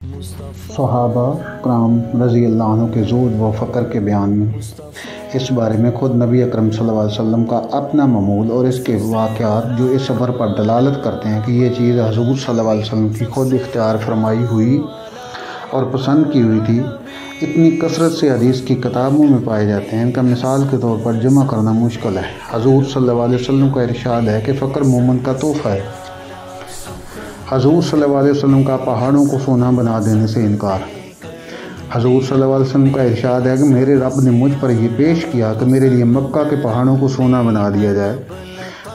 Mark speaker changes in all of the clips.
Speaker 1: صحابہ کرام رضی اللہ عنہ کے زہد و فقر کے بیان میں اس بارے میں خود نبی اکرم صلی اللہ علیہ وسلم کا اپنا معمول اور اس کے واقعات جو اس سفر پر دلالت کرتے ہیں کہ یہ چیز حضور صلی اللہ علیہ وسلم کی خود اختیار فرمائی ہوئی اور پسند کی ہوئی تھی، اتنی کثرت سے حدیث کی کتابوں میں پائے جاتے ہیں، ان کا مثال کے طور پر جمع کرنا مشکل ہے۔ حضور صلی اللہ علیہ وسلم کا ارشاد ہے کہ فقر مومن کا تحفہ ہے۔ حضور صلی اللہ علیہ وسلم کا پہاڑوں کو سونا بنا دینے سے انکار۔ حضور صلی اللہ علیہ وسلم کا ارشاد ہے کہ میرے رب نے مجھ پر یہ پیش کیا کہ میرے لیے مکہ کے پہاڑوں کو سونا بنا دیا جائے۔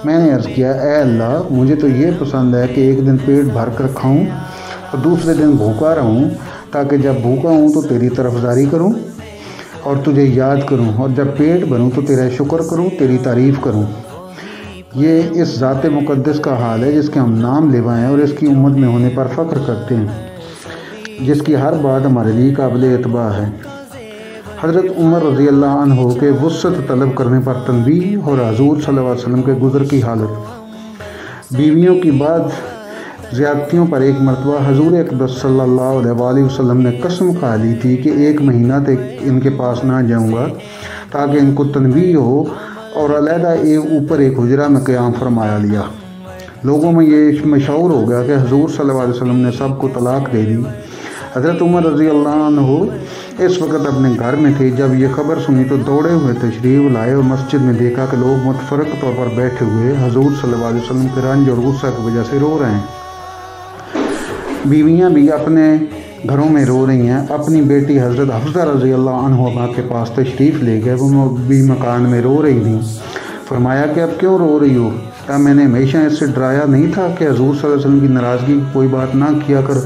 Speaker 1: میں نے عرض کیا، اے اللہ، مجھے تو یہ پسند ہے کہ ایک دن پیٹ بھر کر کھاؤں اور دوسرے دن بھوکا رہوں، تاکہ جب بھوکا ہوں تو تیری طرفداری کروں اور تجھے یاد کروں، اور جب پیٹ بھروں تو تیرا شکر کروں، تیری تعریف کروں۔ یہ اس ذات مقدس کا حال ہے جس کے ہم نام لیوائیں اور اس کی امت میں ہونے پر فخر کرتے ہیں، جس کی ہر بات ہمارے لیے قابل اتباع ہے۔ حضرت عمر رضی اللہ عنہ کے وسعت طلب کرنے پر تنبیہ اور حضور صلی اللہ علیہ وسلم کے گزر کی حالت۔ بیویوں کی بعد زیادتیوں پر ایک مرتبہ حضور اقدس صلی اللہ علیہ وسلم نے قسم کھا لی تھی کہ 1 مہینہ تک ان کے پاس نہ جاؤں گا تاکہ ان کو تنبیہ ہو، اور علیحدہ اوپر ایک حجرہ میں قیام فرمایا لیا۔ لوگوں میں یہ مشہور ہو گیا کہ حضور صلی اللہ علیہ وسلم نے سب کو طلاق دے دی۔ حضرت عمر رضی اللہ عنہ اس وقت اپنے گھر میں تھے۔ جب یہ خبر سنی تو دوڑے ہوئے تشریف لائے اور مسجد میں دیکھا کہ لوگ متفرق طور پر بیٹھے ہوئے حضور صلی اللہ علیہ وسلم کے رنج اور غصہ کی وجہ سے رو رہے ہیں۔ بیویاں بھی اپنے گھروں میں رو رہی ہیں۔ اپنی بیٹی حضرت حفصہ رضی اللہ عنہا کے پاس تشریف لے گئے، وہ بھی مکان میں رو رہی تھیں۔ فرمایا کہ اب کیوں رو رہی ہو؟ کیا میں نے ہمیشہ اس سے ڈرایا نہیں تھا کہ حضور صلی اللہ علیہ وسلم کی ناراضگی کی کوئی بات نہ کیا کر؟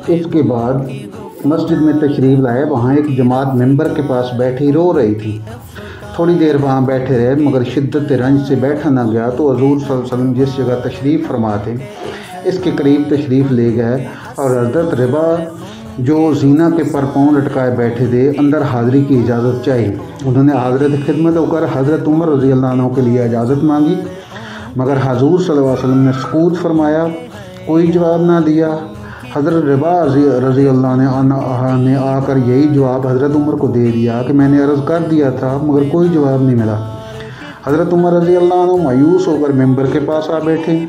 Speaker 1: اس کے بعد مسجد میں تشریف لائے، وہاں ایک جماعت ممبر کے پاس بیٹھی رو رہی تھی۔ تھوڑی دیر وہاں بیٹھے رہے، مگر شدت رنج سے بیٹھا نہ گیا تو حضور صلی اللہ علیہ وسلم جس جگہ تشریف فرما تھے اس کے قریب تشریف لے گئے، اور حضرت ربا جو زینہ کے پر پاؤں لٹکائے بیٹھے تھے اندر حاضری کی اجازت چاہی۔ انہوں نے حضرت خدمت ہو کر حضرت عمر رضی اللہ عنہ کے لیے اجازت مانگی، مگر حضور صلی اللہ علیہ وسلم نے سکوت فرمایا، کوئی جواب نہ دیا۔ حضرت ربا رضی اللہ عنہ نے آ کر یہی جواب حضرت عمر کو دے دیا کہ میں نے عرض کر دیا تھا، مگر کوئی جواب نہیں ملا۔ حضرت عمر رضی اللہ عنہ مایوس ہو کر ممبر کے پاس آ بیٹھے،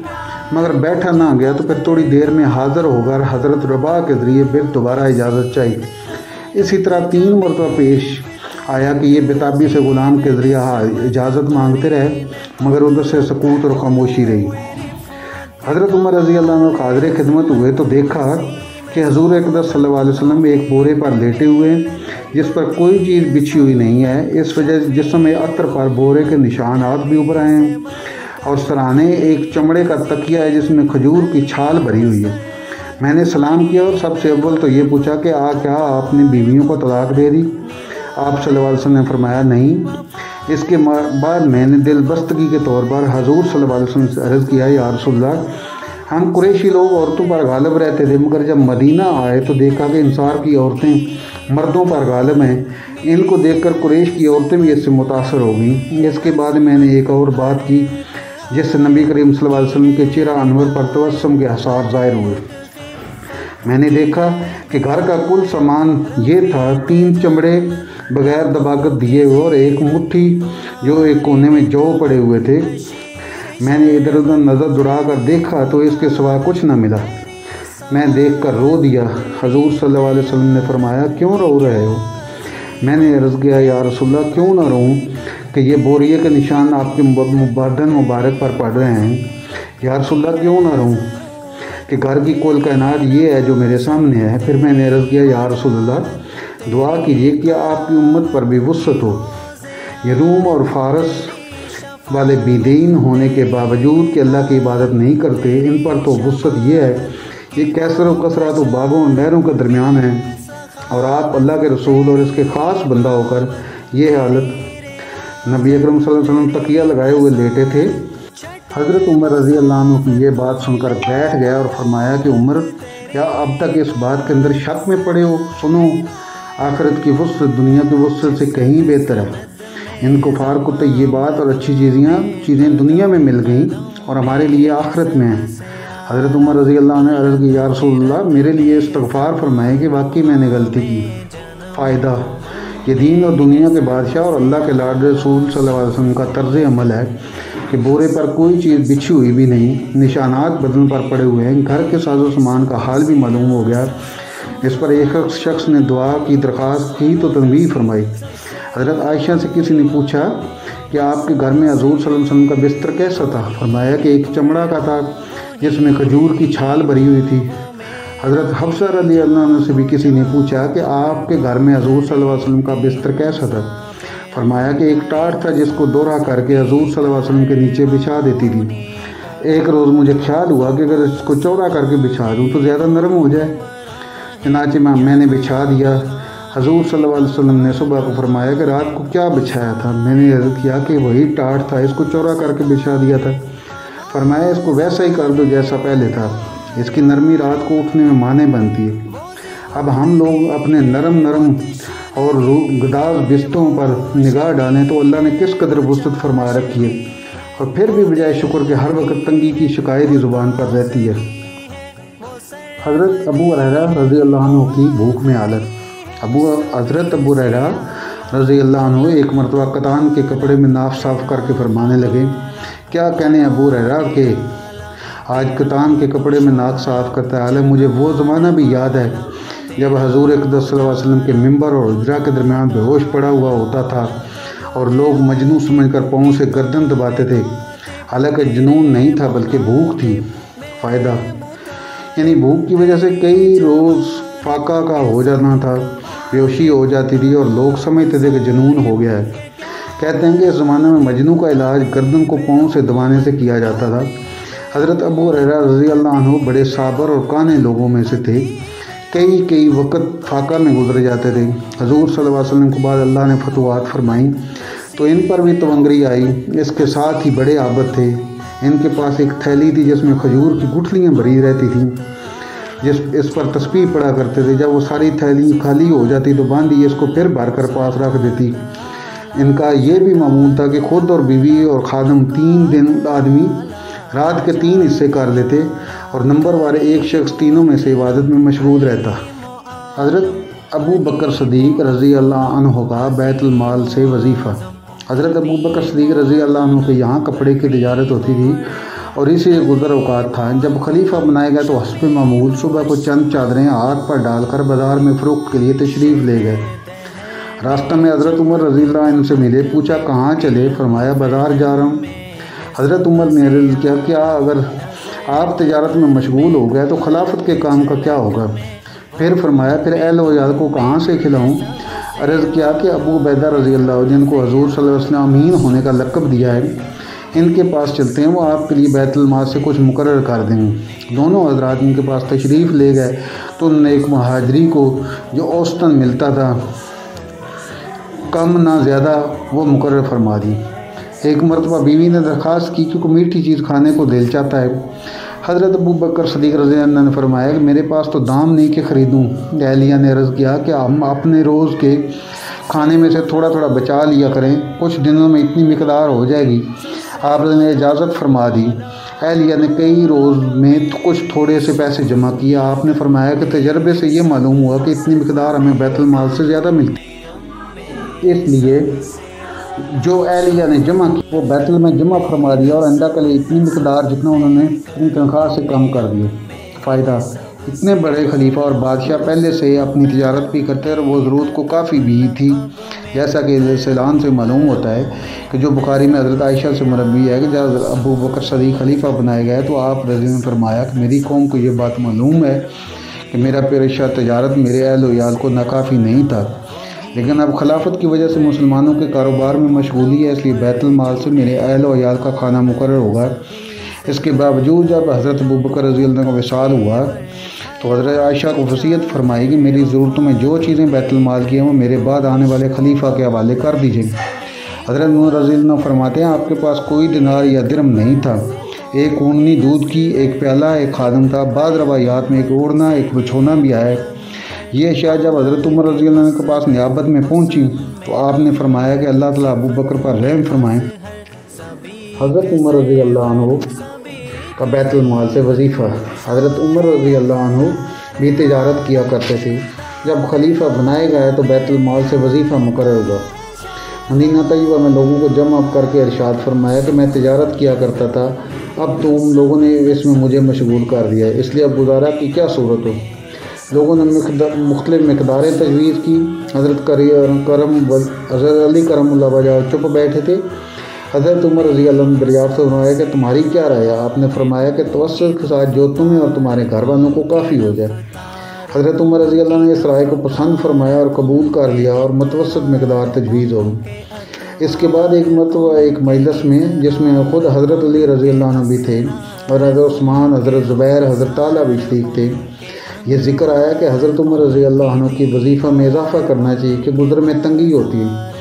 Speaker 1: مگر بیٹھا نہ گیا تو پھر تھوڑی دیر میں حاضر ہو کر حضرت ربا کے ذریعے پھر دوبارہ اجازت چاہی۔ اسی طرح 3 مرتبہ پیش آیا کہ یہ بتابی سے غلام کے ذریعہ اجازت مانگتے رہے، مگر ادھر سے سکوت اور خاموشی رہی۔ حضرت عمر رضی اللہ عنہ حاضر خدمت ہوئے تو دیکھا کہ حضور اقدس صلی اللہ علیہ وسلم ایک بورے پر لیٹے ہوئے ہیں جس پر کوئی چیز بچھی ہوئی نہیں ہے۔ اس وجہ سے جسم عطر پر بورے کے نشانات بھی ابھر آئے ہیں، اور سرانے ایک چمڑے کا تکیہ ہے جس میں کھجور کی چھال بھری ہوئی ہے۔ میں نے سلام کیا اور سب سے اول تو یہ پوچھا کہ کیا آپ نے بیویوں کو طلاق دے دی؟ آپ صلی اللہ علیہ وسلم نے فرمایا نہیں۔ اس کے بعد میں نے دل بستگی کے طور پر حضور صلی اللہ علیہ وسلم سے عرض کیا، یا رسول اللہ، ہم قریشی لوگ عورتوں پر غالب رہتے تھے، مگر جب مدینہ آئے تو دیکھا کہ انصار کی عورتیں مردوں پر غالب ہیں۔ ان کو دیکھ کر قریش کی عورتیں بھی اس سے متاثر ہو گئیں۔ اس کے بعد میں نے ایک اور بات کی جس سے نبی کریم صلی اللہ علیہ وسلم کے چہرہ انور پر تبسم کے آثار ظاہر ہوئے۔ میں نے دیکھا کہ گھر کا کل سامان یہ تھا: 3 چمڑے بغیر دباغت دیے ہوئے اور ایک مٹھی جو ایک کونے میں جو پڑے ہوئے تھے۔ میں نے ادھر ادھر نظر دوڑا کر دیکھا تو اس کے سوا کچھ نہ ملا۔ میں دیکھ کر رو دیا۔ حضور صلی اللہ علیہ وسلم نے فرمایا، کیوں رو رہے ہو؟ میں نے عرض کیا، یا رسول اللہ، کیوں نہ روؤں کہ یہ بوریے کے نشان آپ کے بدن مبارک پر پڑ رہے ہیں۔ یا رسول اللہ، کیوں نہ روؤں کہ گھر کی کل کائنات یہ ہے جو میرے سامنے ہے۔ پھر میں نے عرض کیا، یا رسول اللہ، دعا کیجیے کہ آپ کی امت پر بھی وسعت ہو۔ یہ روم اور فارس والے بے دین ہونے کے باوجود کہ اللہ کی عبادت نہیں کرتے، ان پر تو وسعت یہ ہے، یہ کیسر و کثرت و باغوں اور نہروں کے درمیان ہیں، اور آپ اللہ کے رسول اور اس کے خاص بندہ ہو کر یہ حالت۔ نبی اکرم صلی اللہ علیہ وسلم تکیہ لگائے ہوئے لیٹے تھے۔ حضرت عمر رضی اللہ عنہ کی یہ بات سن کر بیٹھ گیا اور فرمایا کہ عمر، کیا اب تک اس بات کے اندر شک میں پڑے ہو؟ سنو، آخرت کی وسعت دنیا کی وسعت سے کہیں بہتر ہے۔ ان کفار کو طیبات اور اچھی چیزیں دنیا میں مل گئیں اور ہمارے لیے آخرت میں ہیں۔ حضرت عمر رضی اللہ عنہ نے عرض کی یا رسول اللہ میرے لیے استغفار فرمائیں کہ واقعی میں نے غلطی کی۔ فائدہ: یہ دین اور دنیا کے بادشاہ اور اللہ کے لاڈ رسول صلی اللہ علیہ وسلم کا طرز عمل ہے کہ بورے پر کوئی چیز بچھی ہوئی بھی نہیں، نشانات بدن پر پڑے ہوئے ہیں، گھر کے ساز و سامان کا حال بھی معلوم ہو گیا۔ اس پر ایک شخص نے دعا کی درخواست کی تو تنبیہ فرمائی۔ حضرت عائشہ سے کسی نے پوچھا کہ آپ کے گھر میں حضور صلی اللہ علیہ وسلم کا بستر کیسا تھا؟ فرمایا کہ ایک چمڑا کا تھا جس میں کھجور کی چھال بھری ہوئی تھی۔ حضرت حفصہ رضی اللہ عنہ سے بھی کسی نے پوچھا کہ آپ کے گھر میں حضور صلی اللہ علیہ وسلم کا بستر کیسا تھا؟ فرمایا کہ ایک ٹاٹ تھا جس کو دورہ کر کے حضور صلی اللہ علیہ وسلم کے نیچے بچھا دیتی تھی۔ ایک روز مجھے خیال ہوا کہ اگر اس کو چوڑا کر کے بچھا دوں تو زیادہ نرم ہو جائے، چنانچہ میں نے بچھا دیا۔ حضور صلی اللہ علیہ وسلم نے صبح کو فرمایا کہ رات کو کیا بچھایا تھا؟ میں نے عرض کیا کہ وہی ٹاٹ تھا، اس کو چوڑا کر کے بچھا دیا تھا۔ فرمایا اس کو ویسا ہی کر دو جیسا پہلے تھا، اس کی نرمی رات کو اٹھنے میں مانع بنتی ہے۔ اب ہم لوگ اپنے نرم اور گداز بستروں پر نگاہ ڈالیں تو اللہ نے کس قدر وسعت فرما رکھی ہے، اور پھر بھی بجائے شکر کے ہر وقت تنگی کی شکایت ہی زبان پر رہتی ہے۔ حضرت ابو ہریرہ رضی اللہ عنہ کی بھوک میں حالت۔ حضرت ابو ہریرہ رضی اللہ عنہ ایک مرتبہ کتان کے کپڑے میں ناف صاف کر کے فرمانے لگے، کیا کہنے ابو ہریرہ کہ آج کتان کے کپڑے میں ناک صاف کرتا ہے، حالانکہ مجھے وہ زمانہ بھی یاد ہے جب حضور اقدس صلی اللہ علیہ وسلم کے ممبر اور حجرہ کے درمیان بے ہوش پڑا ہوا ہوتا تھا اور لوگ مجنون سمجھ کر پاؤں سے گردن دباتے تھے، حالانکہ جنون نہیں تھا بلکہ بھوک تھی۔ فائدہ: یعنی بھوک کی وجہ سے کئی روز فاقہ کا ہو جانا تھا، بیہوشی ہو جاتی تھی اور لوگ سمجھتے تھے کہ جنون ہو گیا ہے۔ کہتے ہیں کہ اس زمانے میں مجنوں کا علاج گردن کو پاؤں سے دبانے سے کیا جاتا تھا۔ حضرت ابو ہریرہ رضی اللہ عنہ بڑے صابر اور کانے لوگوں میں سے تھے، کئی وقت فاقہ میں گزر جاتے تھے۔ حضور صلی اللہ علیہ وسلم کے بعد اللہ نے فتوحات فرمائیں تو ان پر بھی تونگری آئی، اس کے ساتھ ہی بڑے عابد تھے۔ ان کے پاس ایک تھیلی تھی جس میں کھجور کی گٹھلیاں بھری رہتی تھیں، اس پر تسبیح پڑھا کرتے تھے۔ جب وہ ساری تھیلی خالی ہو جاتی تو باندھی اس کو پھر بھر کر پاس رکھ دیتی۔ ان کا یہ بھی معمول تھا کہ خود اور بیوی اور خادم 3 دن آدمی رات کے 3 حصے کر لیتے اور نمبر والے ایک شخص تینوں میں سے عبادت میں مشغول رہتا۔ حضرت ابو بکر صدیق رضی اللہ عنہ کا بیت المال سے وظیفہ۔ حضرت ابو بکر صدیق رضی اللہ عنہ کے یہاں کپڑے کی تجارت ہوتی تھی اور اسی گزر اوقات تھا۔ جب خلیفہ بنائے گئے تو حسب معمول صبح کو چند چادریں ہاتھ پر ڈال کر بازار میں فروخت کے لیے تشریف لے گئے۔ راستہ میں حضرت عمر رضی اللہ عنہ سے ملے، پوچھا کہاں چلے؟ فرمایا بازار جا رہا ہوں۔ حضرت عمر نے عرض کیا کہ اگر آپ تجارت میں مشغول ہو گئے تو خلافت کے کام کا کیا ہوگا؟ پھر فرمایا پھر اہل و عیال کو کہاں سے کھلاؤں؟ عرض کیا کہ ابو عبیدہ رضی اللہ عنہ جن کو حضور صلی اللہ علیہ وسلم امین ہونے کا لقب دیا ہے، ان کے پاس چلتے ہیں، وہ آپ کے لیے بیت المال سے کچھ مقرر کر دیں گے۔ دونوں حضرات ان کے پاس تشریف لے گئے تو انہوں نے ایک مہاجری کو جو اوسطاً ملتا تھا، کم نہ زیادہ، وہ مقرر فرما دی۔ ایک مرتبہ بیوی نے درخواست کی کہ کوئی میٹھی چیز کھانے کو دل چاہتا ہے۔ حضرت ابو بکر صدیق رضی اللہ عنہ نے فرمایا کہ میرے پاس تو دام نہیں کہ خریدوں۔ اہلیہ نے عرض کیا کہ ہم اپنے روز کے کھانے میں سے تھوڑا تھوڑا بچا لیا کریں، کچھ دنوں میں اتنی مقدار ہو جائے گی۔ آپ نے اجازت فرما دی۔ اہلیہ نے کئی روز میں کچھ تھوڑے سے پیسے جمع کیا۔ آپ نے فرمایا کہ تجربے سے یہ معلوم ہوا کہ اتنی مقدار ہمیں بیت المال سے زیادہ ملتی، اس لیے جو اہلیہ نے جمع کی وہ بیت المال میں جمع فرما دیا اور آئندہ کے لیے اتنی مقدار جتنا انہوں نے اپنی تنخواہ سے کم کر دیا۔ فائدہ: اتنے بڑے خلیفہ اور بادشاہ پہلے سے اپنی تجارت بھی کرتے اور وہ ضرورت کو کافی بھی تھی، جیسا کہ سیلان سے معلوم ہوتا ہے کہ جو بخاری میں حضرت عائشہ سے مروی ہے کہ جب ابو بکر صدیق خلیفہ بنائے گئے تو آپ رضی اللہ عنہ نے فرمایا کہ میری قوم کو یہ بات معلوم ہے کہ میرا پیشہ تجارت میرے اہل و عیال کو ناکافی نہیں تھا، لیکن اب خلافت کی وجہ سے مسلمانوں کے کاروبار میں مشغولی ہے، اس لیے بیت المال سے میرے اہل و عیال کا کھانا مقرر ہوگا۔ اس کے باوجود جب حضرت ابو بکر رضی اللہ عنہ کا وصال ہوا تو حضرت عائشہ کو وصیت فرمائی کہ میری ضرورتوں میں جو چیزیں بیت المال کی ہیں وہ میرے بعد آنے والے خلیفہ کے حوالے کر دیجیے۔ حضرت عمر رضی اللہ عنہ فرماتے ہیں آپ کے پاس کوئی دینار یا درہم نہیں تھا، ایک اونی دودھ کی، ایک پیالہ، ایک خادم تھا، بعض روایات میں ایک اوڑھنا، ایک بچھونا بھی آیا۔ یہ اشیاء جب حضرت عمر رضی اللہ عنہ کے پاس نیابت میں پہنچی تو آپ نے فرمایا کہ اللہ تعالیٰ ابو بکر پر رحم فرمائیں۔ حضرت عمر رضی اللہ عنہ کا بیت المال سے وظیفہ۔ حضرت عمر رضی اللہ عنہ بھی تجارت کیا کرتے تھے۔ جب خلیفہ بنائے گئے تو بیت المال سے وظیفہ مقرر ہوا۔ مدینہ طیبہ میں لوگوں کو جمع کر کے ارشاد فرمایا کہ میں تجارت کیا کرتا تھا، اب تم لوگوں نے اس میں مجھے مشغول کر دیا ہے، اس لیے اب گزارا کی کیا صورت ہو۔ لوگوں نے مختلف مقداریں تجویز کی۔ حضرت علی کرم اللہ وجہ چپ بیٹھے تھے۔ حضرت عمر رضی اللہ عنہ دریافت فرمایا کہ تمہاری کیا رائے ہے؟ آپ نے فرمایا کہ توسط کے ساتھ جو تمہیں اور تمہارے گھر والوں کو کافی ہو جائے۔ حضرت عمر رضی اللہ عنہ نے اس رائے کو پسند فرمایا اور قبول کر لیا اور متوسط مقدار تجویز ہو۔ اس کے بعد ایک مرتبہ ایک مجلس میں، جس میں خود حضرت علی رضی اللہ عنہ بھی تھے اور حضرت عثمان، حضرت زبیر، حضرت طلحہ بھی شریک تھے، یہ ذکر آیا کہ حضرت عمر رضی اللہ عنہ کی وظیفہ میں اضافہ کرنا چاہیے کہ گزر میں تنگی ہوتی ہے،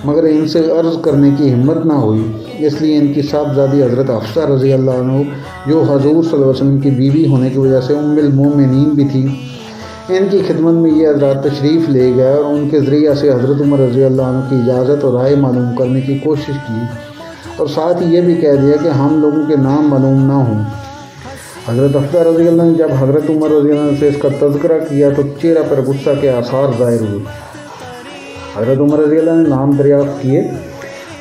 Speaker 1: مگر ان سے عرض کرنے کی ہمت نہ ہوئی۔ اس لیے ان کی صاحبزادی حضرت حفصہ رضی اللہ عنہ، جو حضور صلی اللہ علیہ وسلم کی بیوی ہونے کی وجہ سے ام المومنین بھی تھی، ان کی خدمت میں یہ حضرات تشریف لے گئے اور ان کے ذریعہ سے حضرت عمر رضی اللہ عنہ کی اجازت اور رائے معلوم کرنے کی کوشش کی، اور ساتھ ہی یہ بھی کہہ دیا کہ ہم لوگوں کے نام معلوم نہ ہوں۔ حضرت حفصہ رضی اللہ عنہ نے جب حضرت عمر رضی اللہ عنہ سے اس کا تذکرہ کیا تو چہرہ پر غصہ کے آثار ظاہر ہوئے۔ حضرت عمر رضی اللہ عنہ نے نام دریافت کیے۔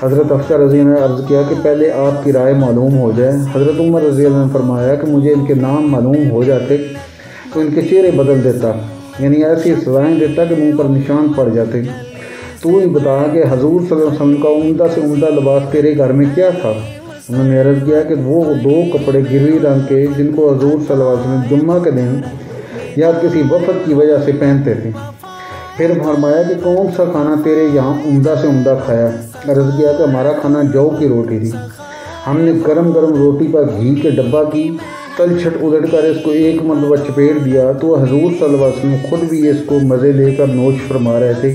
Speaker 1: حضرت حفصہ رضی اللہ عنہ نے عرض کیا کہ پہلے آپ کی رائے معلوم ہو جائے۔ حضرت عمر رضی اللہ عنہ نے فرمایا کہ مجھے ان کے نام معلوم ہو جاتے تو ان کے چہرے بدل دیتا، یعنی ایسی سزائیں دیتا کہ منہ پر نشان پڑ جاتے۔ تو ہی بتا کہ حضور صلی اللہ علیہ وسلم کا عمدہ سے عمدہ لباس تیرے گھر میں کیا تھا؟ انہوں نے عرض کیا کہ وہ 2 کپڑے گروی رنگ کے جن کو حضور صلی اللہ علیہ وسلم جمعہ کے دن یا کسی وفد کی وجہ سے پہنتے تھے۔ پھر فرمایا کہ کون سا کھانا تیرے یہاں عمدہ سے عمدہ کھایا؟ عرض کیا کہ ہمارا کھانا جو کی روٹی تھی، ہم نے گرم گرم روٹی پر گھی کے ڈبہ کی تل چھٹ الٹ کر اس کو ایک مرتبہ چپیٹ دیا تو حضور صلی اللہ علیہ وسلم خود بھی اس کو مزے لے کر نوش فرما رہے تھے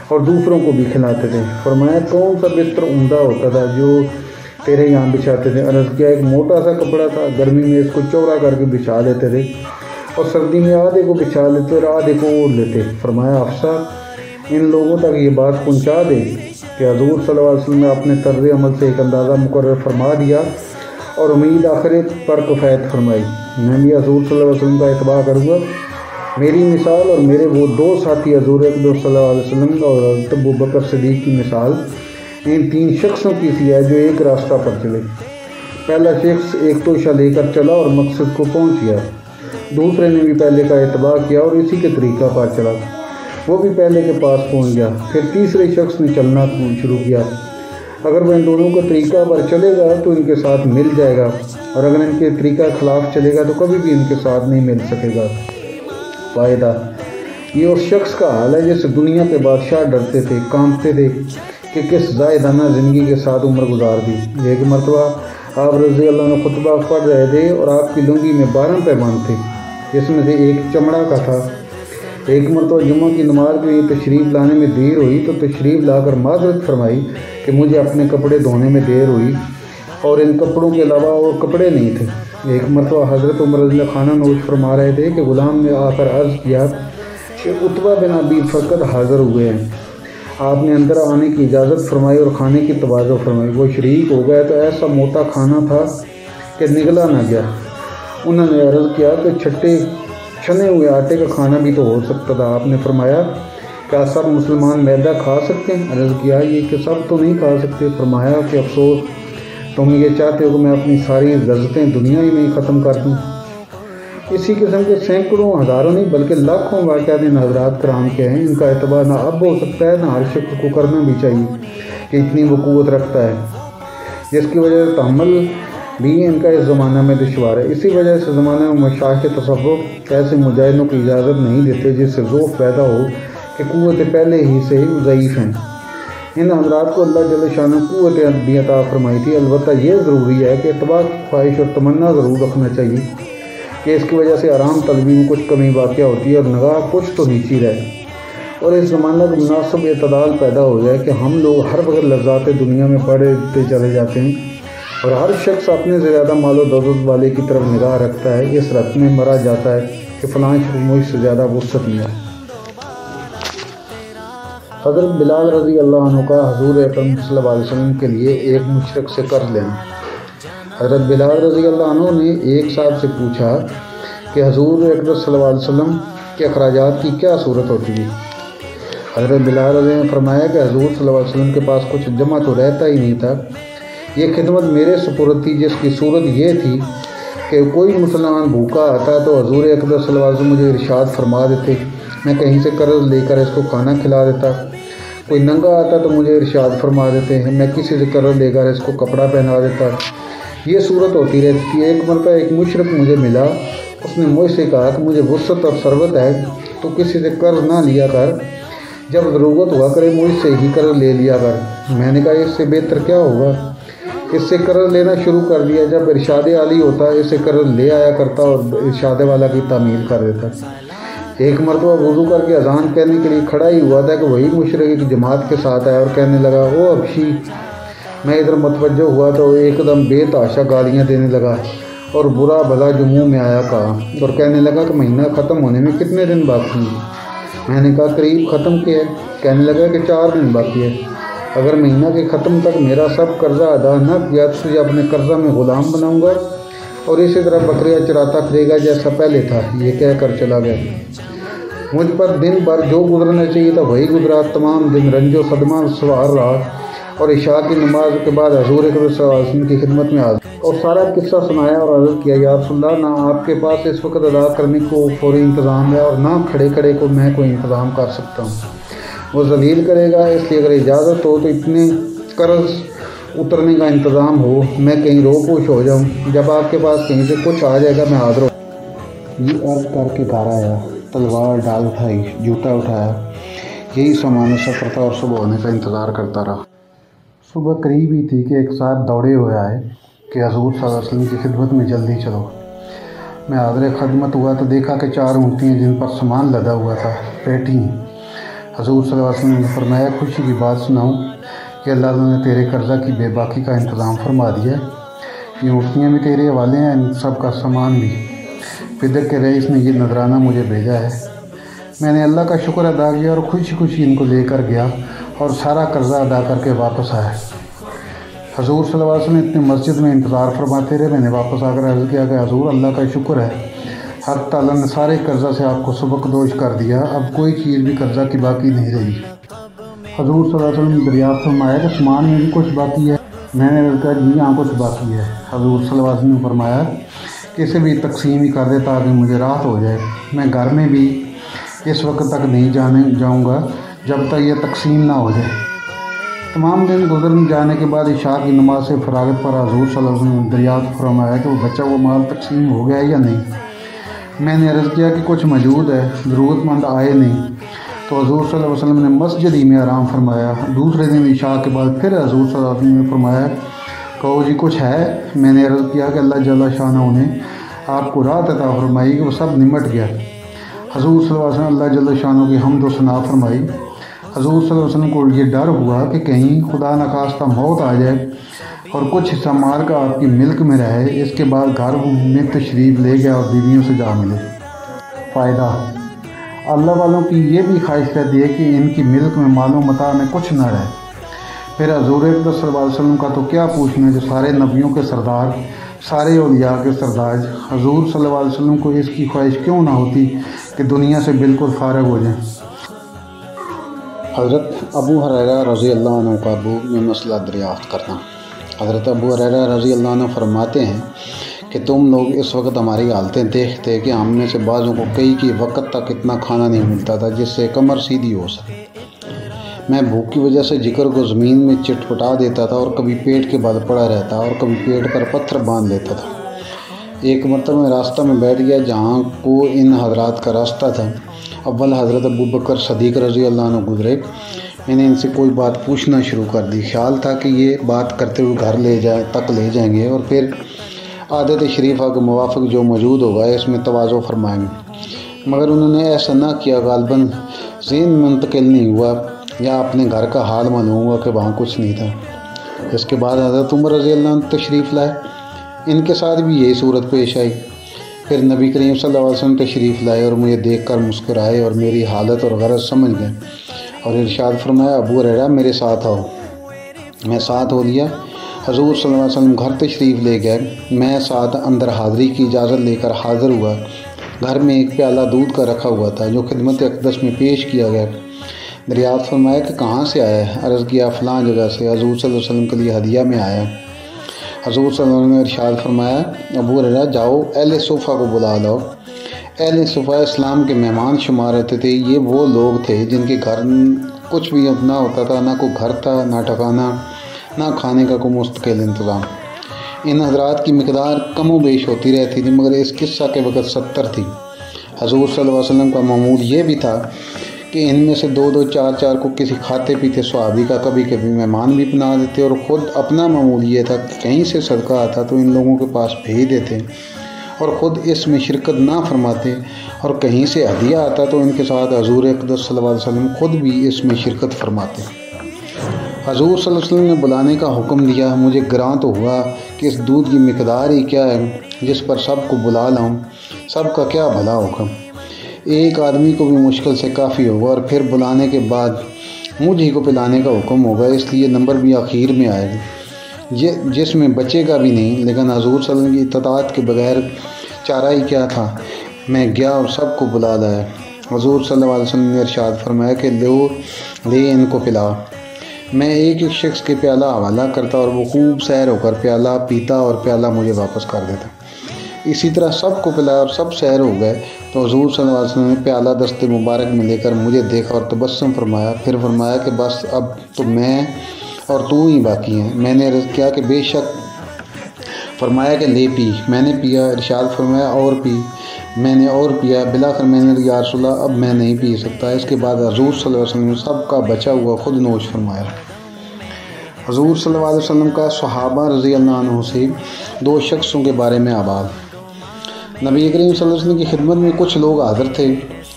Speaker 1: اور دوسروں کو بھی کھلاتے تھے۔ فرمایا کون سا بستر عمدہ ہوتا تھا جو تیرے یہاں بچھاتے تھے؟ عرض کیا ایک موٹا سا کپڑا تھا، گرمی میں اس کو چوڑا کر کے بچھا لیتے تھے اور سردی میں آدھے کو بچھا لیتے اور آدھے کو اوڑھ لیتے۔ فرمایا حفصہ ان لوگوں تک یہ بات پہنچا دے کہ حضور صلی اللہ علیہ وسلم نے اپنے طرز عمل سے ایک اندازہ مقرر فرما دیا اور امید آخرت پر کفایت فرمائی۔ میں بھی حضور صلی اللہ علیہ وسلم کا اتباع کروں گا۔ میری مثال اور میرے وہ 2 ساتھی حضور اقدس صلی اللہ علیہ وسلم اور حضرت ابوبکر صدیق کی مثال ان 3 شخصوں کی سی ہے جو ایک راستہ پر چلے۔ پہلا شخص ایک توشہ لے کر چلا اور مقصد کو پہنچ گیا، دوسرے نے بھی پہلے کا اتباع کیا اور اسی کے طریقہ پر چلا، وہ بھی پہلے کے پاس پہنچ گیا۔ پھر تیسرے شخص نے چلنا شروع کیا، اگر وہ ان دونوں کو طریقہ پر چلے گا تو ان کے ساتھ مل جائے گا، اور اگر ان کے طریقہ خلاف چلے گا تو کبھی بھی ان کے ساتھ نہیں مل سکے گا۔ فائدہ یہ اس شخص کا حال ہے جس سے دنیا کے بادشاہ ڈرتے تھے، کانپتے تھے کہ کس زائدانہ زندگی کے ساتھ عمر گزار دی۔ ایک مرتبہ آپ رضی اللہ عنہ خطبہ پڑھ رہے تھے اور آپ کی لنگی میں 12 پیمان تھے، جس میں سے ایک چمڑا کا تھا۔ ایک مرتبہ جمعہ کی نماز کے لیے تشریف لانے میں دیر ہوئی تو تشریف لا کر معذرت فرمائی کہ مجھے اپنے کپڑے دھونے میں دیر ہوئی اور ان کپڑوں کے علاوہ اور کپڑے نہیں تھے۔ ایک مرتبہ حضرت عمر رضی اللہ کھانا نوش فرما رہے تھے کہ غلام نے آ کر عرض کیا کہ عتبہ بن ابی فرقد حاضر ہوئے ہیں۔ آپ نے اندر آنے کی اجازت فرمائی اور کھانے کی توازو فرمائی۔ وہ شریک ہو گئے تو ایسا موٹا کھانا تھا کہ نگلا نہ گیا۔ انہوں نے عرض کیا کہ چھنے ہوئے آٹے کا کھانا بھی تو ہو سکتا تھا۔ آپ نے فرمایا کیا سب مسلمان میدا کھا سکتے ہیں؟ عرض کیا یہ کہ سب تو نہیں کھا سکتے۔ فرمایا کہ افسوس تم یہ چاہتے ہو کہ میں اپنی ساری لذتیں دنیا ہی میں ختم کر دوں۔ اسی قسم کے سینکڑوں ہزاروں نہیں بلکہ لاکھوں واقعات ان حضرات کرام کے ہیں، ان کا اعتبار نہ اب ہو سکتا ہے نہ ہر شخص کو کرنا بھی چاہیے کہ اتنی وہ قوت رکھتا ہے، جس کی وجہ سے تحمل بھی ان کا اس زمانہ میں دشوار ہے۔ اسی وجہ سے زمانہ میں مشائخ تصوف ایسے مجاہدوں کی اجازت نہیں دیتے جس سے ذوق پیدا ہو کہ قوت پہلے ہی سے ہی ضعیف ہیں۔ ان حضرات کو اللہ جل شانہ قوت بھی عطا فرمائی تھی، البتہ یہ ضروری ہے کہ اتباع کی خواہش اور تمنا ضرور رکھنا چاہیے کہ اس کی وجہ سے آرام طلبی میں کچھ کمی واقع ہوتی ہے اور نگاہ کچھ تو نیچی رہے اور اس زمانہ کا مناسب اعتدال پیدا ہو جائے کہ ہم لوگ ہر وقت لذات دنیا میں پڑتے چلے جاتے ہیں اور ہر شخص اپنے سے زیادہ مال و دولت والے کی طرف نگاہ رکھتا ہے، اس رت میں مرا جاتا ہے کہ فلاں شخص مجھ سے زیادہ وسعت میں ہے۔ حضرت بلال رضی اللہ عنہ کا حضور اکرم صلی اللہ علیہ وسلم کے لیے ایک مشرک سے قرض لینا۔ حضرت بلال رضی اللہ عنہ نے ایک صاحب سے پوچھا کہ حضور اقدس صلی اللہ علیہ وسلم کے اخراجات کی کیا صورت ہوتی ہے؟ حضرت بلال رضی اللہ عنہ نے فرمایا کہ حضور صلی اللہ علیہ وسلم کے پاس کچھ جمع تو رہتا ہی نہیں تھا، یہ خدمت میرے سپرد تھی، جس کی صورت یہ تھی کہ کوئی مسلمان بھوکا آتا تو حضور اقدس صلی اللہ علیہ وسلم مجھے ارشاد فرما دیتے، میں کہیں سے قرض لے کر اس کو کھانا کھلا دیتا۔ کوئی ننگا آتا تو مجھے ارشاد فرما دیتے ہیں، میں کسی سے قرض لے کر اس کو کپڑا پہنا دیتا۔ یہ صورت ہوتی رہتی تھی۔ ایک مرتبہ ایک مشرک مجھے ملا، اس نے مجھ سے کہا کہ مجھے وسعت اور ثروت ہے تو کسی سے قرض نہ لیا کر، جب ضرورت ہوا کرے مجھ سے ہی قرض لے لیا کر۔ میں نے کہا اس سے بہتر کیا ہوگا؟ اس سے قرض لینا شروع کر دیا۔ جب ارشاد عالی ہوتا اس سے قرض لے آیا کرتا اور ارشاد والا کی تعمیل کر دیتا۔ ایک مرتبہ وضو کر کے اذان کہنے کے لیے کھڑا ہی ہوا تھا کہ وہی مشرک کی جماعت کے ساتھ آیا اور کہنے لگا او حبشی۔ میں ادھر متوجہ ہوا تو ایک دم بے تحاشا گالیاں دینے لگا اور برا بھلا جو منہ میں آیا کہا اور کہنے لگا کہ مہینہ ختم ہونے میں کتنے دن باقی ہیں؟ میں نے کہا قریب ختم کیا ہے۔ کہنے لگا کہ 4 دن باقی ہے۔ اگر مہینہ کے ختم تک میرا سب قرضہ ادا نہ کیا تو تجھے اپنے قرضہ میں غلام بناؤں گا اور اسی طرح بکریاں چراتا پھرے گا جیسا پہلے تھا۔ یہ کہہ کر چلا گیا۔ مجھ پر دن بھر جو گزرنا چاہیے تھا وہی گزرا۔ تمام دن رنج و صدمہ سوار رہا اور عشاء کی نماز کے بعد حضور اکرم صلی اللہ علیہ وسلم کی خدمت میں حاضر اور سارا قصہ سنایا اور عرض کیا یا رسول اللہ، نہ آپ کے پاس اس وقت ادا کرنے کو فوری انتظام ہے اور نہ کھڑے کھڑے کو میں کوئی انتظام کر سکتا ہوں۔ وہ ذلیل کرے گا، اس لیے اگر اجازت ہو تو اتنے قرض اترنے کا انتظام ہو، میں کہیں رو پوش ہو جاؤں۔ جب آپ کے پاس کہیں سے کچھ آ جائے گا میں حاضر ہوں۔ یہ عرض کر کے گھر آیا، تلوار ڈال اٹھائی، جوتا اٹھایا، یہی سامان سفر تھا اور صبح ہونے کا انتظار کرتا رہا۔ صبح قریب ہی تھی کہ ایک صاحب دوڑے ہوئے آئے کہ حضور صلی اللہ علیہ وسلم کی خدمت میں جلدی چلو۔ میں حاضر خدمت ہوا تو دیکھا کہ 4 اونٹیاں جن پر سامان لدا ہوا تھا بیٹھی ہیں۔ حضور صلی اللہ علیہ وسلم نے فرمایا خوشی کی بات سناؤں کہ اللہ تعالیٰ نے تیرے قرضہ کی بے باکی کا انتظام فرما دیا ہے، یہ اونٹیاں بھی تیرے حوالے ہیں، ان سب کا سامان بھی۔ فدر کے رئیس نے یہ نذرانہ مجھے بھیجا ہے۔ میں نے اللہ کا شکر ادا کیا اور خوشی خوشی ان کو لے کر گیا اور سارا قرضہ ادا کر کے واپس آیا۔ حضور صلی اللہ علیہ وسلم اتنے مسجد میں انتظار فرماتے رہے۔ میں نے واپس آ کر عرض کیا کہ حضور اللہ کا شکر ہے، حق تعالیٰ نے سارے قرضہ سے آپ کو سبکدوش کر دیا، اب کوئی چیز بھی قرضہ کی باقی نہیں رہی۔ حضور صلی اللہ علیہ وسلم نے دریافت فرمایا کہ سامان میں بھی کچھ باقی ہے؟ میں نے عرض کیا جی ہاں کچھ باقی ہے۔ حضور صلی اللہ علیہ وسلم نے فرمایا کہ اسے بھی تقسیم ہی کر دے تاکہ مجھے راحت ہو جائے۔ میں گھر میں بھی اس وقت تک نہیں جاؤں گا جب تک یہ تقسیم نہ ہو جائے۔ تمام دن گزر جانے کے بعد عشاء کی نماز سے فراغت پر حضور صلی اللہ علیہ وسلم نے دریافت فرمایا کہ وہ بچہ وہ مال تقسیم ہو گیا ہے یا نہیں؟ میں نے عرض کیا کہ کچھ موجود ہے، ضرورت مند آئے نہیں۔ تو حضور صلی اللہ علیہ وسلم نے مسجد ہی میں آرام فرمایا۔ دوسرے دن عشاء کے بعد پھر حضور صلی اللہ علیہ وسلم نے فرمایا کہو جی کچھ ہے؟ میں نے عرض کیا کہ اللہ جل شانہ نے آپ کو راحت عطا فرمائی کہ وہ سب نمٹ گیا۔ حضور صلی اللہ علیہ وسلم اللہ جل شانہ کی حمد و ثنا فرمائی۔ حضور صلی اللہ علیہ وسلم کو یہ ڈر ہوا کہ کہیں خدا نخواستہ موت آ جائے اور کچھ حصہ مال کا آپ کی ملک میں رہے۔ اس کے بعد گھر میں تشریف لے گیا اور بیویوں سے جا ملے۔ فائدہ: اللہ والوں کی یہ بھی خواہش رہتی ہے کہ ان کی ملک میں مال و متاع میں کچھ نہ رہے۔ پھر حضور صلی اللہ علیہ وسلم کا تو کیا پوچھنا جو سارے نبیوں کے سردار، سارے اولیاء کے سردار۔ حضور صلی اللہ علیہ وسلم کو اس کی خواہش کیوں نہ ہوتی کہ دنیا سے بالکل فارغ ہو جائیں۔ حضرت ابو ہریرہ رضی اللہ عنہ کا بھوک میں مسئلہ دریافت کرنا۔ حضرت ابو ہریرہ رضی اللہ عنہ فرماتے ہیں کہ تم لوگ اس وقت ہماری حالتیں دیکھتے کہ ہم میں سے بعضوں کو کئی وقت تک اتنا کھانا نہیں ملتا تھا جس سے کمر سیدھی ہو سکے۔ میں بھوک کی وجہ سے جگر کو زمین میں چٹپٹا دیتا تھا اور کبھی پیٹ کے بل پڑا رہتا اور کبھی پیٹ پر پتھر باندھ لیتا تھا۔ ایک مرتبہ میں راستہ میں بیٹھ گیا جہاں کو ان حضرات کا راستہ تھا۔ اول حضرت ابو بکر صدیق رضی اللہ عنہ گزرے۔ میں نے ان سے کوئی بات پوچھنا شروع کر دی۔ خیال تھا کہ یہ بات کرتے ہوئے گھر لے جائیں گے اور پھر عادت شریفہ کے موافق جو موجود ہوگا اس میں تواضع فرمائیں گے، مگر انہوں نے ایسا نہ کیا۔ غالباً ذہن منتقل نہیں ہوا یا اپنے گھر کا حال معلوم ہوا کہ وہاں کچھ نہیں تھا۔ اس کے بعد حضرت عمر رضی اللہ عنہ تشریف لائے۔ ان کے ساتھ بھی یہی صورت پیش آئی۔ پھر نبی کریم صلی اللہ علیہ وسلم تشریف لائے اور مجھے دیکھ کر مسکرائے اور میری حالت اور غرض سمجھ گئے اور ارشاد فرمایا ابو ہریرہ میرے ساتھ آؤ۔ میں ساتھ ہو لیا حضور صلی اللہ علیہ وسلم گھر تشریف لے گئے۔ میں ساتھ اندر حاضری کی اجازت لے کر حاضر ہوا۔ گھر میں ایک پیالہ دودھ کا رکھا ہوا تھا جو خدمت اقدس میں پیش کیا گیا۔ دریافت فرمایا کہ کہاں سے آیا ہے؟ عرض کیا فلاں جگہ سے، حضور صلی اللہ علیہ وسلم کے لیے ہدیہ میں آیا۔ حضور صلی اللہ علیہ وسلم نے ارشاد فرمایا ابو ہریرہ جاؤ اہل صفہ کو بلا لاؤ۔ اہل صفہ اسلام کے مہمان شمار ہوتے تھے۔ یہ وہ لوگ تھے جن کے گھر کچھ بھی نہ ہوتا تھا، نہ کوئی گھر تھا، نہ ٹھکانا، نہ کھانے کا کوئی مستقل انتظام۔ ان حضرات کی مقدار کم و بیش ہوتی رہتی تھی، مگر اس قصہ کے وقت 70 تھی۔ حضور صلی اللہ علیہ وسلم کا معمول یہ بھی تھا کہ ان میں سے 2-2 4-4 کو کسی کھاتے پیتے صحابی کا کبھی کبھی مہمان بھی بنا دیتے، اور خود اپنا معمول یہ تھا کہ کہیں سے صدقہ آتا تو ان لوگوں کے پاس بھیج دیتے اور خود اس میں شرکت نہ فرماتے، اور کہیں سے ہدیہ آتا تو ان کے ساتھ حضور اقدس صلی اللہ علیہ وسلم خود بھی اس میں شرکت فرماتے۔ حضور صلی اللہ علیہ وسلم نے بلانے کا حکم دیا۔ مجھے گراں تو ہوا کہ اس دودھ کی مقدار ہی کیا ہے جس پر سب کو بلا لاؤں، سب کا کیا بھلا ہوگا، ایک آدمی کو بھی مشکل سے کافی ہوگا، اور پھر بلانے کے بعد مجھ ہی کو پلانے کا حکم ہوگا، اس لیے نمبر بھی آخر میں آئے گا جس میں بچے گا بھی نہیں۔ لیکن حضور صلی اللہ علیہ وسلم کی اطاعت کے بغیر چارہ ہی کیا تھا، میں گیا اور سب کو بلا لایا۔ حضور صلی اللہ علیہ وسلم نے ارشاد فرمایا کہ لے ان کو پلا۔ میں ایک ایک شخص کے پیالہ حوالہ کرتا اور وہ خوب سیر ہو کر پیالہ پیتا اور پیالہ مجھے واپس کر دیتا۔ اسی طرح سب کو پلایا اور سب سیر ہو گئے تو حضور صلی اللہ علیہ وسلم نے پیالہ دست مبارک میں لے کر مجھے دیکھا اور تبسم فرمایا، پھر فرمایا کہ بس اب تو میں اور تو ہی باقی ہیں۔ میں نے عرض کیا کہ بے شک۔ فرمایا کہ لے پی۔ میں نے پیا۔ ارشاد فرمایا اور پی۔ میں نے اور پیا۔ بلاخر میں نے یا رسول اللہ اب میں نہیں پی سکتا۔ اس کے بعد حضور صلی اللہ علیہ وسلم نے سب کا بچا ہوا خود نوش فرمایا۔ حضور صلی اللہ علیہ وسلم کا صحابہ رضی اللہ عنہ سے 2 شخصوں کے بارے میں احوال۔ نبی کریم صلی اللہ علیہ وسلم کی خدمت میں کچھ لوگ حاضر تھے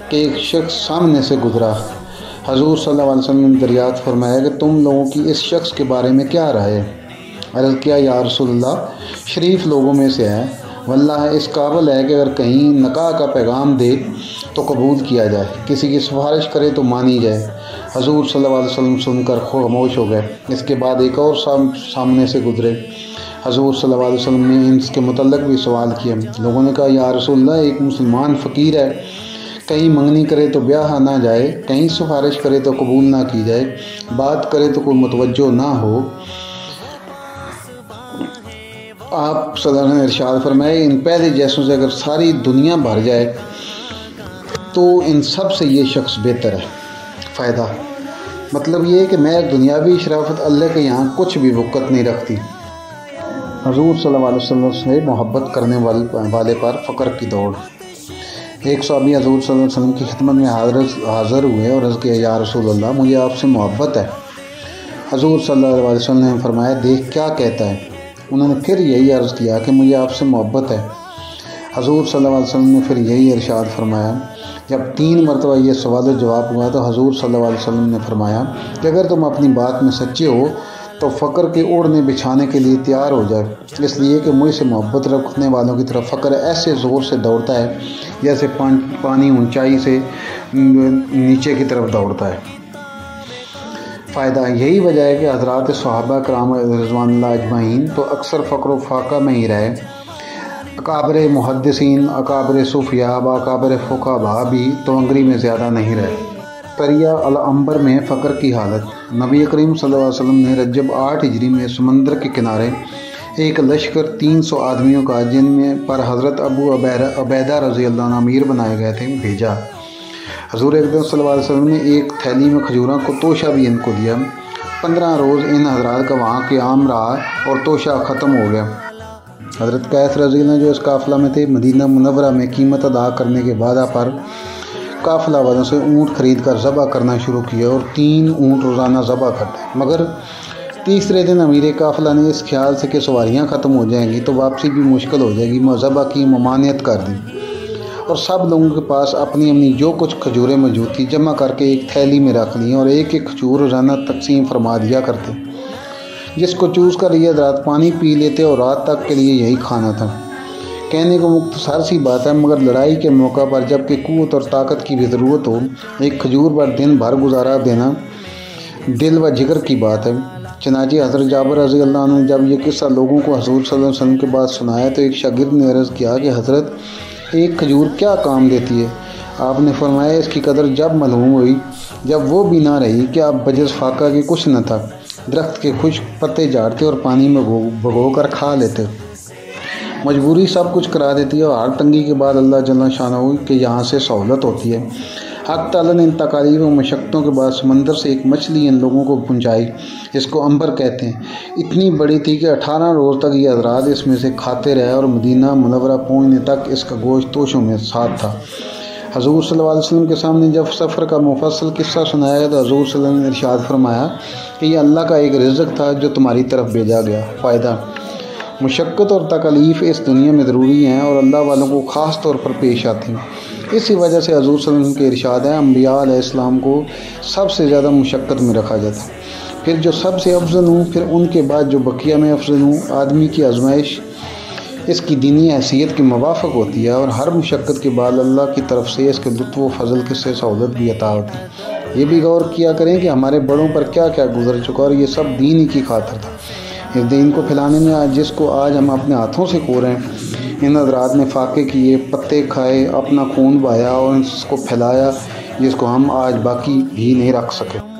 Speaker 1: کہ ایک شخص سامنے سے گزرا۔ حضور صلی اللہ علیہ وسلم نے دریافت فرمایا کہ تم لوگوں کی اس شخص کے بارے میں کیا رائے ہے؟ عرض کیا یا رسول اللہ شریف لوگوں میں سے ہے، واللہ اس قابل ہے کہ اگر کہیں نکاح کا پیغام دے تو قبول کیا جائے، کسی کی سفارش کرے تو مانی جائے۔ حضور صلی اللہ علیہ وسلم سن کر خاموش ہو گئے۔ اس کے بعد ایک اور سامنے سے گزرے۔ حضور صلی اللہ علیہ وسلم نے ان کے متعلق بھی سوال کیا۔ لوگوں نے کہا یا رسول اللہ ایک مسلمان فقیر ہے، کہیں منگنی کرے تو بیاہ نہ جائے، کہیں سفارش کرے تو قبول نہ کی جائے، بات کرے تو کوئی متوجہ نہ ہو۔ آپ صلی اللہ علیہ وسلم نے ارشاد فرمائے ان پہلے جیسوں سے اگر ساری دنیا بھر جائے تو ان سب سے یہ شخص بہتر ہے۔ فائدہ مطلب یہ ہے کہ میں دنیاوی شرافت اللہ کے یہاں کچھ بھی وقت نہیں رکھتی۔ حضور صلی اللہ علیہ وسلم سے محبت کرنے والے پر فقر کی دوڑ۔ ایک صحابی حضور صلی اللہ علیہ وسلم کی خدمت میں حاضر ہوئے اور عرض کیا یا رسول اللہ مجھے آپ سے محبت ہے۔ حضور صلی اللہ علیہ وسلم نے فرمایا دیکھ کیا کہتا ہے۔ انہوں نے پھر یہی عرض کیا کہ مجھے آپ سے محبت ہے۔ حضور صلی اللہ علیہ وسلم نے پھر یہی ارشاد فرمایا۔ جب 3 مرتبہ یہ سوال و جواب ہوا تو حضور صلی اللہ علیہ وسلم نے فرمایا کہ اگر تم اپنی بات میں سچے ہو تو فقر کے اوڑھنے بچھانے کے لیے تیار ہو جائے، اس لیے کہ مجھ سے محبت رکھنے والوں کی طرف فقر ایسے زور سے دوڑتا ہے جیسے پانی اونچائی سے نیچے کی طرف دوڑتا ہے۔ فائدہ یہی وجہ ہے کہ حضرات صحابہ کرام رضوان اللہ اجمعین تو اکثر فقر و فاقہ میں ہی رہے۔ اکابر محدثین، اکابر صوفیاء، اکابر فقہاء بھی توانگری میں زیادہ نہیں رہے۔ قریہ العنبر میں فقر کی حالت۔ نبی کریم صلی اللہ علیہ وسلم نے رجب 8 ہجری میں سمندر کے کنارے ایک لشکر 300 آدمیوں کا جن میں پر حضرت ابو عبیدہ رضی اللہ عنہ امیر بنائے گئے تھے بھیجا۔ حضور اقدس صلی اللہ علیہ وسلم نے ایک تھیلی میں کھجوروں کو توشہ بھی ان کو دیا۔ 15 روز ان حضرات کا وہاں قیام رہا اور توشہ ختم ہو گیا۔ حضرت قیس رضی اللہ جو اس قافلہ میں تھے مدینہ منورہ میں قیمت ادا کرنے کے وعدہ پر قافلہ والوں سے اونٹ خرید کر ذبح کرنا شروع کیا اور 3 اونٹ روزانہ ذبح کرتے، مگر تیسرے دن امیر قافلہ نے اس خیال سے کہ سواریاں ختم ہو جائیں گی تو واپسی بھی مشکل ہو جائے گی، ذبح کی ممانعت کر دی اور سب لوگوں کے پاس اپنی جو کچھ کھجوریں موجود تھیں جمع کر کے ایک تھیلی میں رکھ لیں اور ایک ایک کھجور روزانہ تقسیم فرما دیا کرتے۔ جس کو چوز کر یہ رات پانی پی لیتے اور رات تک کے لیے یہی کھانا تھا۔ کہنے کو مختصر سی بات ہے، مگر لڑائی کے موقع پر جب کہ قوت اور طاقت کی بھی ضرورت ہو ایک کھجور پر دن بھر گزارا دینا دل و جگر کی بات ہے۔ چنانچہ حضرت جابر رضی اللہ عنہ نے جب یہ قصہ لوگوں کو حضور صلی اللہ علیہ وسلم کے بعد سنایا تو ایک شاگرد نے عرض کیا کہ حضرت ایک کھجور کیا کام دیتی ہے؟ آپ نے فرمایا اس کی قدر جب معلوم ہوئی جب وہ بھی نہ رہی کہ اب بجز فاقہ کے کچھ نہ تھا، درخت کے خشک پتے جھاڑتے اور پانی میں بھگو کر کھا لیتے۔ مجبوری سب کچھ کرا دیتی ہے اور ہر تنگی کے بعد اللہ جل شانہ کہ یہاں سے سہولت ہوتی ہے۔ حق تعالیٰ نے ان تکالیف و مشقتوں کے بعد سمندر سے ایک مچھلی ان لوگوں کو پہنچائی جس کو عنبر کہتے ہیں۔ اتنی بڑی تھی کہ 18 روز تک یہ حضرات اس میں سے کھاتے رہے اور مدینہ منورہ پہنچنے تک اس کا گوشت توشوں میں ساتھ تھا۔ حضور صلی اللہ علیہ وسلم کے سامنے جب سفر کا مفصل قصہ سنایا گیا تو حضور صلی اللہ علیہ وسلم نے ارشاد فرمایا کہ یہ اللہ کا ایک رزق تھا جو تمہاری طرف بھیجا گیا۔ فائدہ: مشقت اور تکالیف اس دنیا میں ضروری ہیں اور اللہ والوں کو خاص طور پر پیش آتی ہیں۔ اسی وجہ سے حضور صلی اللہ علیہ وسلم کے ارشاد ہے انبیاء علیہ السلام کو سب سے زیادہ مشقت میں رکھا جاتا ہے، پھر جو سب سے افضل ہوں، پھر ان کے بعد جو بقیہ میں افضل ہوں۔ آدمی کی آزمائش اس کی دینی حیثیت کے موافق ہوتی ہے اور ہر مشقت کے بعد اللہ کی طرف سے اس کے لطف و فضل سے سہولت بھی عطا ہوتی ہے۔ یہ بھی غور کیا کریں کہ ہمارے بڑوں پر کیا کیا گزر چکا اور یہ سب دین ہی کی خاطر تھا۔ اس دین کو پھیلانے میں جس کو آج ہم اپنے ہاتھوں سے کھو رہے ہیں، ان حضرات نے فاقے کیے، پتے کھائے، اپنا خون بہایا اور اس کو پھیلایا جس کو ہم آج باقی بھی نہیں رکھ سکے۔